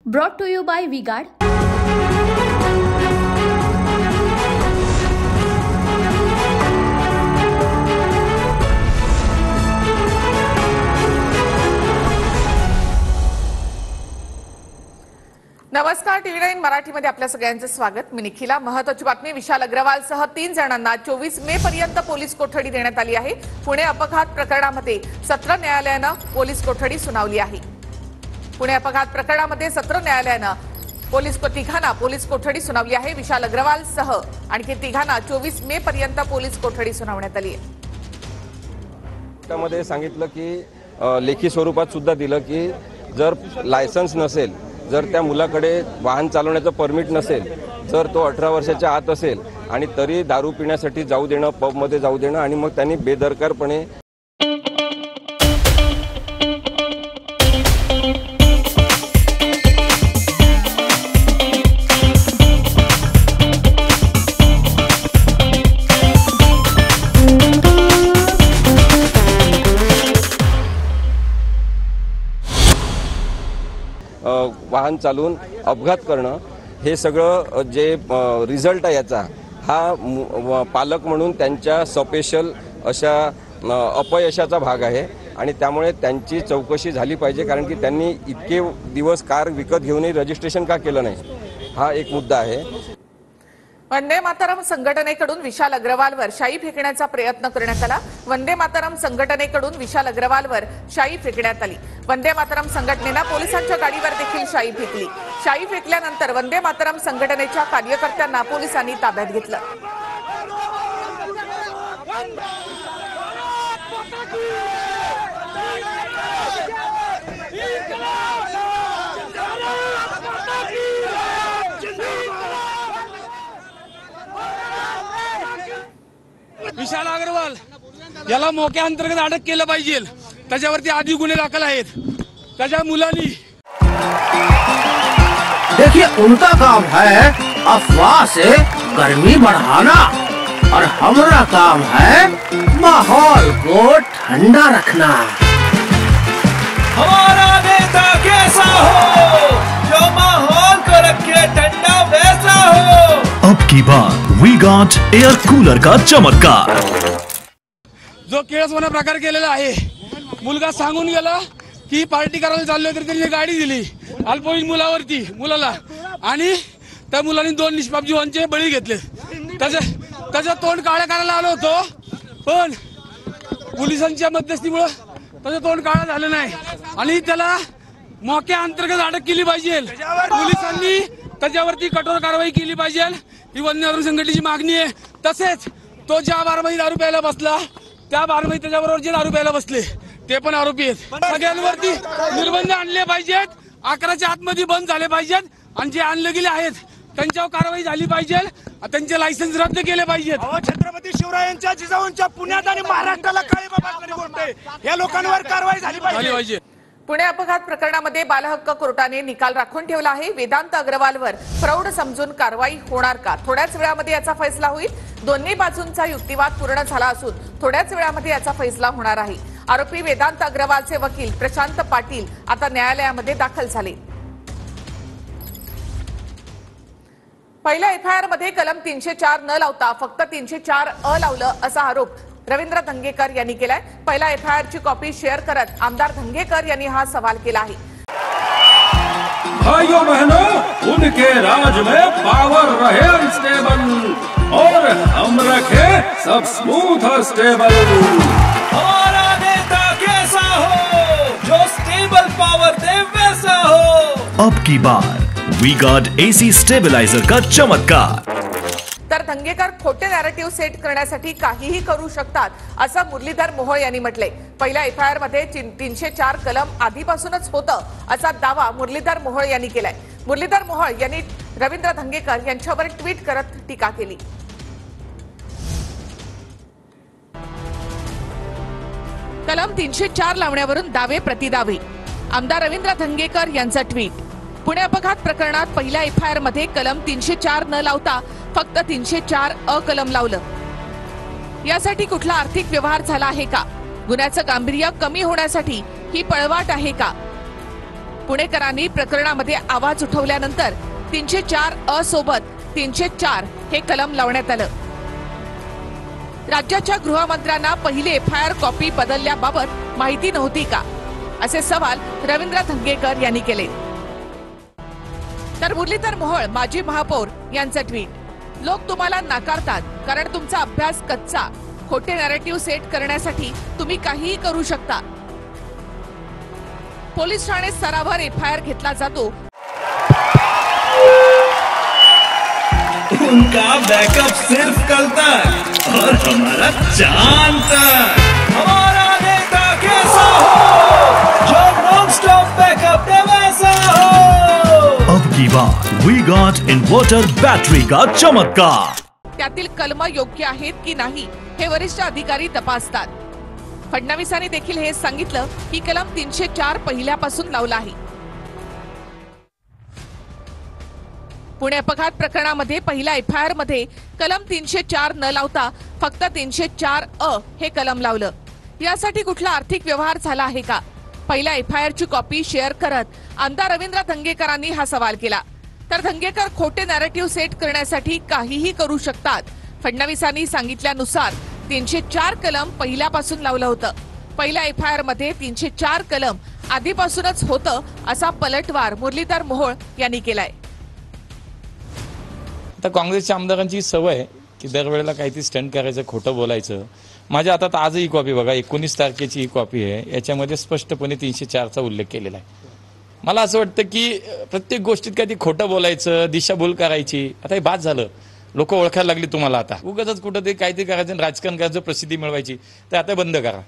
Brought to you by V-Guard. नमस्कार, TV 9 मराठीमध्ये आपल्या सगळ्यांचं स्वागत. मी निखिला. महत्त्वाची बातमी, विशाल अग्रवाल सह 3 जणांना 24 मे पर्यंत पोलीस कोठडी देण्यात आली आहे. पुणे अपघात प्रकरणामध्ये सत्र न्यायालयानं पोलीस कोठडी सुनावली आहे. पुणे अपघात प्रकरणामध्ये सत्र न्यायालयानं तिघांना पोलीस कोठडी सुनावली आहे. विशाल अग्रवाल सह आणखी तिघांना 24 मे पर्यंत पोलीस कोठडी सुनावण्यात आली आहे. त्यामध्ये सांगितलं की लेखी स्वरूपात सुद्धा दिलं की जर लायसन्स नसेल, जर त्या मुलाकडे वाहन चालवण्याचं परमिट नसेल, जर तो 18 वर्षाच्या आत असेल आणि तरी दारू पिण्यासाठी जाऊ देणं, पबमध्ये जाऊ देणं आणि मग त्यांनी बेदरकारपणे वाहन चालवून अपघात करणं, हे सगळं जे रिझल्ट आहे याचा, हा पालक म्हणून त्यांच्या सपेशल अशा अपयशाचा भाग आहे आणि त्यामुळे त्यांची चौकशी झाली पाहिजे. कारण की त्यांनी इतके दिवस कार विकत घेऊनही रजिस्ट्रेशन का केलं नाही, हा एक मुद्दा आहे. वंदे मातरम संघटनेकडून विशाल अग्रवालवर शाई फेकण्याचा प्रयत्न करण्यात आला. वंदे मातरम संघटनेकडून विशाल अग्रवालवर शाई फेकण्यात आली. वंदे मातरम संघटनेनं पोलिसांच्या गाडीवर देखील शाई फेकली. शाई फेकल्यानंतर वंदे मातरम संघटनेच्या कार्यकर्त्यांना पोलिसांनी ताब्यात घेतलं. विशाल अग्रवाल याला मोक्या अंतर्गत अटक केलं पाहिजे. त्याच्यावरती आधी गुन्हे दाखल आहेत. त्याच्या मुलांनी देखिए, उनका काम है अफवाह से गर्मी बढ़ाना और हमारा काम है माहौल को ठंडा रखना. हमारा नेता कैसा हो जो माहौल को रखे ठंडा वैसा हो. अब की बार V-Guard एयर कूलर का चमत्कार. जो केळसवाना प्रकार केलेला आहे, मुलगा सांगून गेला की पार्टी करायला चाललोय, तर त्यांनी गाडी दिली अल्पवयीन मुलाला आणि त्या मुलांनी 2 निष्पाप जीवांचे बळी घेतले. त्याचं तोंड काळं करायला आलो होतो, पण पोलिसांच्या मध्यस्थीमुळे त्याचं तोंड काळं झालं नाही आणि त्याला मोक्या अंतर्गत अटक केली पाहिजे. पोलिसांनी त्याच्यावरती कठोर कारवाई केली पाहिजे, ही वंदे मातरम संघटनेची मागणी आहे. तसेच तो ज्या बारमाही दारू प्यायला बसला, त्या बारमाही त्याच्याबरोबर जे दारू प्यायला बसले ते पण आरोपी आहेत. सगळ्यांवरती निर्बंध आणले पाहिजेत, 11च्या आतमध्ये बंद झाले पाहिजेत आणि जे आणले गेले आहेत त्यांच्यावर कारवाई झाली पाहिजे. त्यांचे लायसन्स रद्द केले पाहिजेत. छत्रपती शिवरायांच्या जिजाऊंच्या पुण्यात आणि महाराष्ट्राला काळीमा फासणारी गोष्ट आहे. या लोकांवर कारवाई झाली पाहिजे. पुणे अपघात प्रकरणामध्ये बालहक्क कोर्टाने निकाल राखून ठेवला आहे. वेदांत अग्रवालवर प्रौढ समजून कारवाई होणार का? थोड्याच वेळामध्ये याचा फैसला होईल. दोन्ही बाजूंचा युक्तिवाद पूर्ण झाला असून थोड्याच वेळामध्ये याचा फैसला होणार आहे. आरोपी वेदांत अग्रवालचे वकील प्रशांत पाटील आता न्यायालयामध्ये दाखल झाले. पहिल्या एफआयआर मध्ये कलम 304 न लावता फक्त 304 अ लावलं असा आरोप रवींद्र धंगेकर यांनी केलाय. पहिला एफआयआर ची कॉपी शेअर करत आमदार धंगेकर यांनी हा सवाल केला आहे. भाइयों बहनों, उनके राज में पावर रहे अनस्टेबल और हम रखे सब स्मूथ और स्टेबल. हमारा नेता कैसा हो जो स्टेबल पावर दे वैसा हो. अब की बार V-Guard AC स्टेबलाइजर का चमत्कार. तर धंगेकर खोटे नॅरेटिव्ह सेट करण्यासाठी काहीही करू शकतात असं मुरलीधर मोहोळ यांनी म्हटलंय. पहिल्या एफआयआर मध्ये 304 कलम आधीपासूनच होतं असा दावा मुरलीधर मोहोळ यांनी केलाय. मुरलीधर मोहोळ यांनी रवींद्र धंगेकर यांच्यावर ट्विट करत टीका केली. कलम 304 लावण्यावरून दावे प्रतिदावे. आमदार रवींद्र धंगेकर यांचा ट्विट. पुणे अपघात प्रकरणात पहिल्या एफआयआर मध्ये कलम 304 न लावता फक्त 304 अ कलम लावलं. यासाठी कुठला आर्थिक व्यवहार झाला आहे का? गुन्ह्याचं गांभीर्य कमी होण्यासाठी ही पळवाट आहे का? पुणेकरांनी प्रकरणामध्ये आवाज उठवल्यानंतर 304 सोबत 304 हे कलम लावण्यात आलं. राज्याच्या गृहमंत्र्यांना पहिली एफआयआर कॉपी बदलल्याबाबत माहिती नव्हती का, असे सवाल रवींद्र धंगेकर यांनी केले. तर मुरलीधर मोहोळ माजी महापौर यांचं ट्विट. लोक तुम्हाला नाकारतात कारण तुमचा अभ्यास कच्चा. खोटे नॅरेटिव्ह सेट करण्यासाठी तुम्ही काहीही करू शकता. पोलीस ठाणे स्तरावर एफआयआर घेतला जातो. उनका बैकअप सिर्फ कल तक और हमारा चांद तक. हमारा नेता कैसा हो जो नॉन स्टॉप बैकअप दे वैसा हो. अब की बात वी गॉट इन्वर्टर बैटरी का चमत्कार. त्यातील कलम योग्य आहेत की नाही हे वरिष्ठ अधिकारी तपासतात. फडणवीसांनी देखील हे सांगितलं की कलम 304 पहिल्यापासून लावला आहे. पुणे अपघात प्रकरणामध्ये पहिल्या एफआयआर मध्ये कलम 304 न लावता फक्त 304 हे कलम लावलं. यासाठी कुठला आर्थिक व्यवहार झाला आहे का? पहिल्या एफआयआरची कॉपी शेअर करत आमदार रवींद्र धंगेकरांनी हा सवाल केला. तर धंगेकर खोटे नॅरेटिव्ह सेट करण्यासाठी काहीही करू शकतात. फडणवीसांनी सांगितल्यानुसार 304 कलम पहिल्यापासून लावलं होतं. पहिल्या एफआयआर मध्ये 304 कलम आधीपासूनच होतं, असा पलटवार मुरलीधर मोहोळ यांनी केलाय. आता काँग्रेसच्या आमदारांची सवय आहे की दरवेळेला काहीतरी स्टंट करायचं, खोटं बोलायचं. माझ्या हातात आजही ही कॉपी बघा, 19 तारखेची ही कॉपी आहे. याच्यामध्ये स्पष्टपणे 304चा उल्लेख केलेला आहे. मला असं वाटतं की प्रत्येक गोष्टीत काही खोटं बोलायचं, दिशाभूल करायची, आता हे बाद झालं. लोक ओळखायला लागली तुम्हाला. आता उगाच कुठं ते काहीतरी करायचं, राजकारण करायचं, प्रसिद्धी मिळवायची, तर आता बंद करा.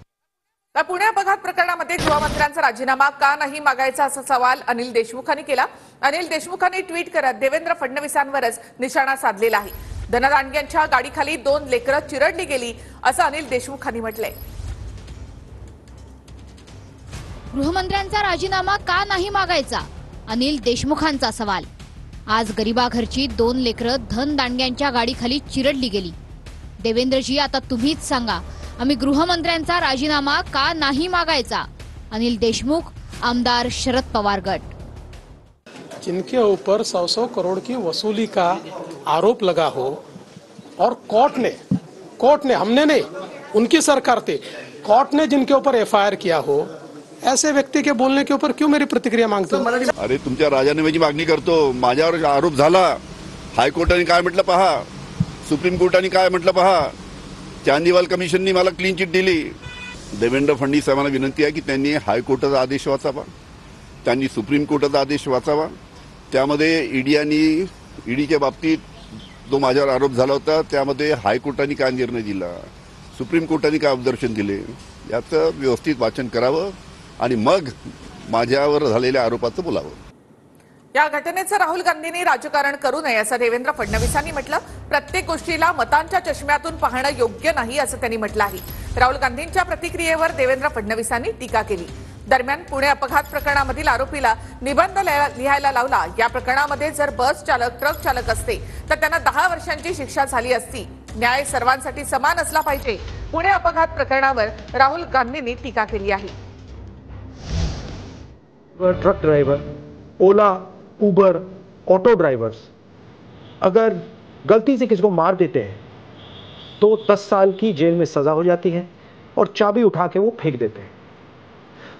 पुणे अपघात प्रकरणामध्ये गृहमंत्र्यांचा राजीनामा का नाही मागायचा असा सवाल अनिल देशमुखांनी केला. अनिल देशमुखांनी ट्विट करत देवेंद्र फडणवीसांवरच निशाणा साधलेला आहे. धनदांडग्यांच्या गाडीखाली 2 लेकरं चिरडली गेली असं अनिल देशमुखांनी म्हटलंय. गृहमंत्र्यांचा राजीनामा का नाही मागायचा, अनिल देशमुखांचा सवाल. आज गरिबाघरची 2 लेकरं धनदांडग्यांच्या गाडीखाली चिरडली गेली. देवेंद्रजी आता तुम्हीच सांगा, आम्ही गृहमंत्र्यांचा राजीनामा का नाही मागायचा. अनिल देशमुख, आमदार शरद पवार गट. जिनके ऊपर 100 करोड़ की वसूली का आरोप लगा हो और कोर्ट ने हमने नहीं, उनकी सरकार थी, कोर्ट ने जिनके ऊपर एफआईआर किया हो, ऐसे व्यक्ति के बोलने के ऊपर क्यों मेरी प्रतिक्रिया मांगते हो? अरे तुमच्या राजीनाम्याची मागणी करतो. माझ्यावर आरोप झाला, हायकोर्टाने काय म्हटलं पहा, सुप्रीम कोर्टाने काय म्हटलं पहा, चांदीवाल कमिशननी मला क्लीन चिट दिली. देवेंद्र फडणवीस साहेबांना विनंती आहे की त्यांनी हायकोर्टाचा आदेश वाचावा, त्यांनी सुप्रीम कोर्टाचा आदेश वाचावा. त्यामध्ये ईडीच्या बाबतीत जो माझ्यावर आरोप झाला होता त्यामध्ये हायकोर्टाने काय निर्णय दिला, सुप्रीम कोर्टाने काय ऑब्झर्वेशन दिले, याचं व्यवस्थित वाचन करावं आणि मग माझ्यावर झालेल्या आरोपाचं बोलावं. या घटनेचं राहुल गांधींनी राजकारण करू नये असं देवेंद्र फडणवीसांनी म्हटलं. प्रत्येक गोष्टीला मतांच्या चष्म्यातून पाहणं योग्य नाही असं त्यांनी म्हटलं आहे. राहुल गांधींच्या प्रतिक्रियेवर देवेंद्र फडणवीसांनी टीका केली. दरम्यान पुणे अपघात प्रकरणामधील आरोपीला निबंध लिहायला लावला. या प्रकरणामध्ये जर बस चालक, ट्रक चालक असते तर त्यांना 10 वर्षांची शिक्षा झाली असती. न्याय सर्वांसाठी समान असला पाहिजे. पुणे अपघात प्रकरणावर राहुल गांधींनी टीका केली आहे. ट्रक ड्राइवर, ओला, उबर, ऑटो ड्राइवर्स अगर गलती से किसी को मार देते हैं तो 10 साल की जेल में सजा हो जाती है और चाबी उठा के वो फेंक देते हैं.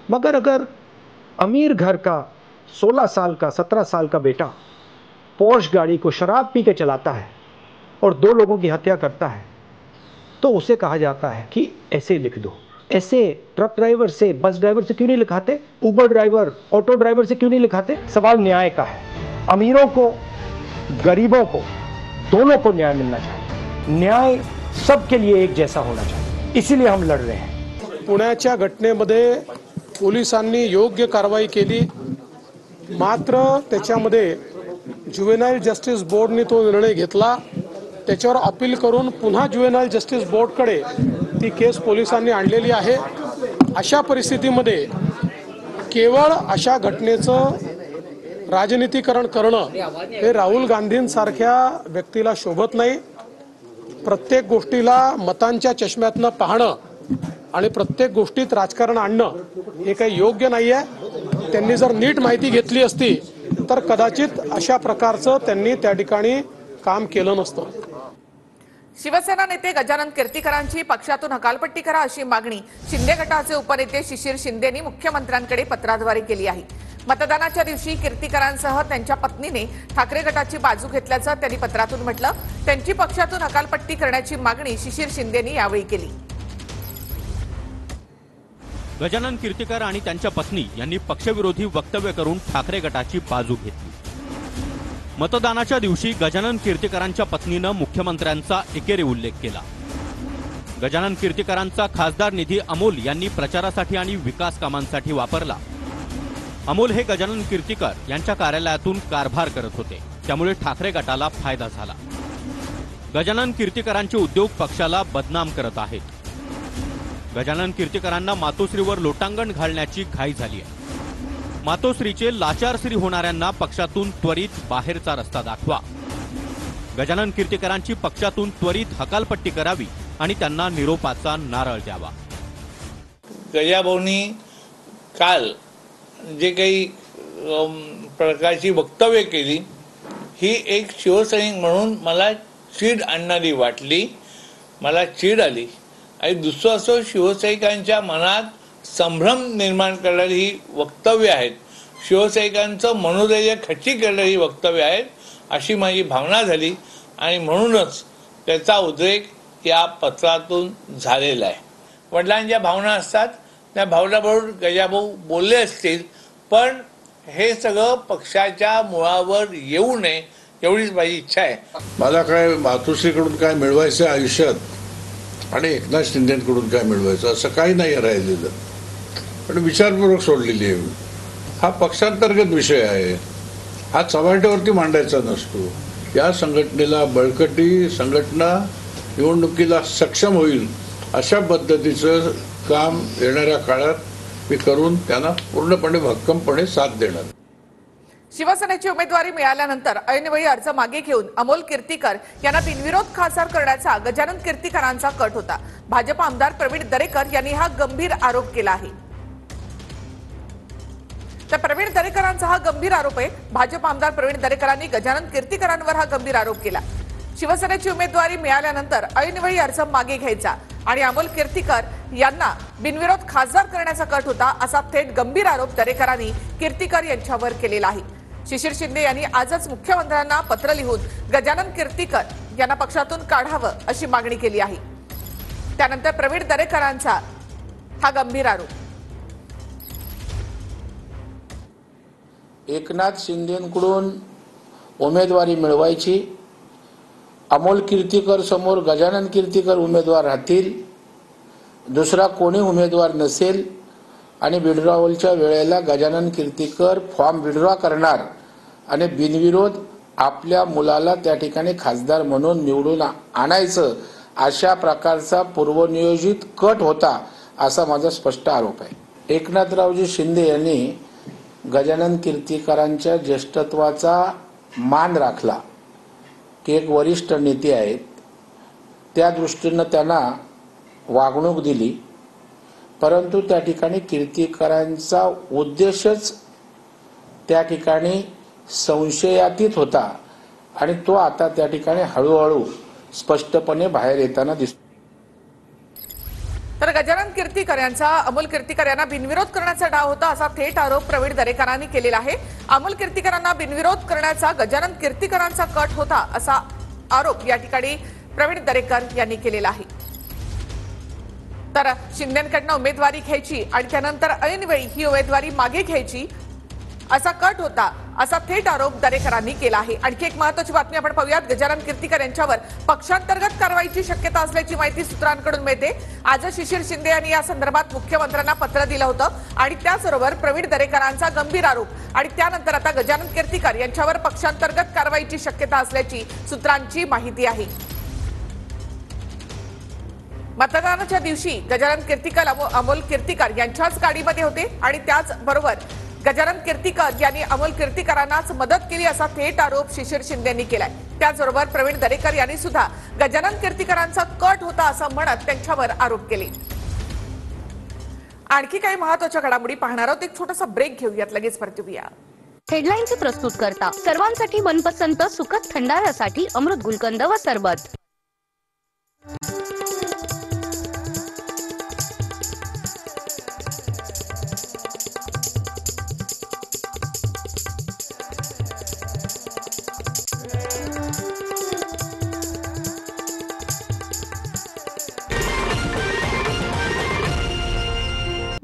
मगर अगर अमीर घर का 16 साल का 17 साल का बेटा पोर्श गाड़ी को शराब पी के चलाता है और 2 लोगों की हत्या करता है तो उसे कहा जाता है कि ऐसे लिख दो. ऐसे ट्रक ड्राइवर से, बस ड्राइवर से क्यों नहीं लिखाते, उबर ड्राइवर, ऑटो ड्राइवर से क्यों नहीं लिखाते? सवाल न्याय का है. अमीरों को, गरीबों को, दोनों को न्याय मिलना चाहिए. न्याय सबके लिए एक जैसा होना चाहिए. इसीलिए हम लड़ रहे हैं. पुण्याच्या घटनेमध्ये पोलिसांनी योग्य कारवाई केली, मात्र त्याच्यामध्ये ज्युव्हेनाइल जस्टिस बोर्डने तो निर्णय घेतला. त्याच्यावर अपील करून पुन्हा ज्युव्हेनाइल जस्टिस बोर्डकडे ती केस पोलिसांनी आणलेली आहे. अशा परिस्थितीमध्ये केवळ अशा घटनेचं राजनीतीकरण करणं हे राहुल गांधींसारख्या व्यक्तीला शोभत नाही. प्रत्येक गोष्टीला मतांच्या चष्म्यातनं पाहणं आणि प्रत्येक गोष्टीत राजकारण आणणं हे काही योग्य नाहीये. त्यांनी जर नीट माहिती घेतली असती तर कदाचित अशा प्रकारचं त्यांनी त्या ठिकाणी काम केलं नसतं. शिवसेना नेते गजानन कीर्तीकरांची पक्षातून हकालपट्टी करा अशी मागणी शिंदे गटाचे उपनेते शिशिर शिंदेनी मुख्यमंत्र्यांकडे पत्राद्वारे केली आहे. मतदानाच्या दिवशी कीर्तीकरांसह त्यांच्या पत्नीने ठाकरे गटाची बाजू घेतल्याचं त्यांनी पत्रातून म्हटलं. त्यांची पक्षातून हकालपट्टी करण्याची मागणी शिशिर शिंदेनी यावेळी केली. गजानन कीर्तीकर आणि त्यांच्या पत्नी यांनी पक्षविरोधी वक्तव्य करून ठाकरे गटाची बाजू घेतली. मतदानाच्या दिवशी गजानन कीर्तीकरांच्या पत्नीनं मुख्यमंत्र्यांचा एकेरी उल्लेख केला. गजानन कीर्तीकरांचा खासदार निधी अमोल यांनी प्रचारासाठी आणि विकास कामांसाठी वापरला. अमोल हे गजानन कीर्तीकर यांच्या कार्यालयातून कारभार करत होते, त्यामुळे ठाकरे गटाला फायदा झाला. गजानन कीर्तीकरांचे उद्योग पक्षाला बदनाम करत आहेत. गजानन कीर्तीकरांना मातोश्रीवर लोटांगण घालण्याची घाई झाली आहे. मातोश्रीचे लाचारश्री होणाऱ्यांना पक्षातून त्वरित बाहेरचा रस्ता दाखवा. गजानन कीर्तीकरांची पक्षातून त्वरित हकालपट्टी करावी आणि त्यांना निरोपाचा नारळ द्यावा. गजाभाऊंनी काल जे काही प्रकारची वक्तव्य केली ही एक शिवसैनिक म्हणून मला चीड आणणारी वाटली, मला चीड आली. आणि दुसरं असं शिवसैनिकांच्या मनात संभ्रम निर्माण करणारी ही वक्तव्य आहेत, शिवसैनिकांचं मनोधैर्य खच्ची करणारी ही वक्तव्य आहेत अशी माझी भावना झाली आणि म्हणूनच त्याचा उद्रेक या पत्रातून झालेला आहे. वडिलांच्या भावना असतात त्या भावनाबरोबर गजाभाऊ बोलले असतील, पण हे सगळं पक्षाच्या मुळावर येऊ नये एवढीच माझी इच्छा आहे. मला काय मातोश्रीकडून काय मिळवायचं आयुष्यात आणि एकनाथ शिंदेकडून काय मिळवायचं असं काही नाही राहिलेलं, पण विचारपूर्वक सोडलेली आहे. हा पक्षांतर्गत विषय आहे, हा चव्हाट्यावरती मांडायचा नसतो. या संघटनेला बळकटी, संघटना निवडणुकीला सक्षम होईल अशा पद्धतीचं काम येणाऱ्या काळात मी करून त्यांना पूर्णपणे भक्कमपणे साथ देणार. शिवसेनेची उमेदवारी मिळाल्यानंतर ऐनवेळी अर्ज मागे घेऊन अमोल कीर्तीकर यांना बिनविरोध खासदार करण्याचा गजानन कीर्तीकरांचा कट होता. भाजप आमदार प्रवीण दरेकर यांनी हा गंभीर आरोप केला आहे. तर प्रवीण दरेकरांचा हा गंभीर आरोप आहे. भाजप आमदार प्रवीण दरेकरांनी गजानन कीर्तीकरांवर हा गंभीर आरोप केला. शिवसेनेची उमेदवारी मिळाल्यानंतर ऐनवेळी अर्ज मागे घ्यायचा आणि अमोल कीर्तीकर यांना बिनविरोध खासदार करण्याचा कट होता असा थेट गंभीर आरोप दरेकरांनी कीर्तीकर यांच्यावर केलेला आहे. शिशिर शिंदे यांनी आजच मुख्यमंत्र्यांना पत्र लिहून गजानन कीर्तीकर यांना पक्षातून काढावं अशी मागणी केली आहे. त्यानंतर प्रवीण दरेकरांचा हा गंभीर आरोप. एकनाथ शिंदेकडून उमेदवारी मिळवायची, अमोल कीर्तीकर समोर गजानन कीर्तीकर उमेदवार राहतील, दुसरा कोणी उमेदवार नसेल आणि विड्रॉवलच्या वेळेला गजानन कीर्तीकर फॉर्म विड्रॉ करणार आणि बिनविरोध आपल्या मुलाला त्या ठिकाणी खासदार म्हणून निवडून आणायचं अशा प्रकारचा पूर्वनियोजित कट होता असा माझा स्पष्ट आरोप आहे. एकनाथरावजी शिंदे यांनी गजानन कीर्तीकरांच्या ज्येष्ठत्वाचा मान राखला की एक वरिष्ठ नेते आहेत, त्या दृष्टीनं त्यांना वागणूक दिली. परंतु त्या ठिकाणी कीर्तीकरांचा उद्देशच त्या ठिकाणी संशयातीत होता आणि तो आता त्या ठिकाणी हळूहळू स्पष्टपणे बाहेर येताना दिसतो. तर गजानन कीर्तीकर यांचा अमोल कीर्तीकर यांना बिनविरोध करण्याचा डाव होता असा थेट आरोप प्रवीण दरेकरांनी केलेला आहे. अमोल कीर्तीकरांना बिनविरोध करण्याचा गजानन कीर्तीकरांचा कट होता असा आरोप या ठिकाणी प्रवीण दरेकर यांनी केलेला आहे. तर शिंदेकडनं उमेदवारी घ्यायची आणि त्यानंतर ऐनवेळी ही उमेदवारी मागे घ्यायची असा कट होता असा थेट आरोप दरेकरांनी केला आहे. आणखी एक महत्त्वाची बातमी आपण पाहूयात. गजानन कीर्तीकर यांच्यावर पक्षांतर्गत कारवाईची शक्यता असल्याची माहिती सूत्रांकडून मिळते. आज शिशिर शिंदे यांनी या संदर्भात मुख्यमंत्र्यांना पत्र दिलं होतं आणि त्याचबरोबर प्रवीण दरेकरांचा गंभीर आरोप आणि त्यानंतर आता गजानन कीर्तीकर यांच्यावर पक्षांतर्गत कारवाईची शक्यता असल्याची सूत्रांची माहिती आहे. मतदानाच्या दिवशी गजानन कीर्तीकर अमोल कीर्तीकर यांच्याच गाडीमध्ये होते आणि त्याचबरोबर गजानन कीर्तीकर यांनी अमोल कीर्तीकरांनाच मदत केली असा थेट आरोप शिशिर शिंदे यांनी केलाय. त्याचबरोबर प्रवीण दरेकर यांनी सुद्धा गजानन कीर्तीकरांचा कट होता असं म्हणत त्यांच्यावर आरोप केले. आणखी काही महत्त्वाच्या घडामोडी पाहणार आहोत. एक छोटासा ब्रेक घेऊयात, लगेच परतूया. हेडलाईनचे प्रस्तुत करता सर्वांसाठी मनपसंत सुखद थंडाऱ्यासाठी अमृत गुलकंद व सरबत.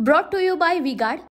Brought to you by V-Guard,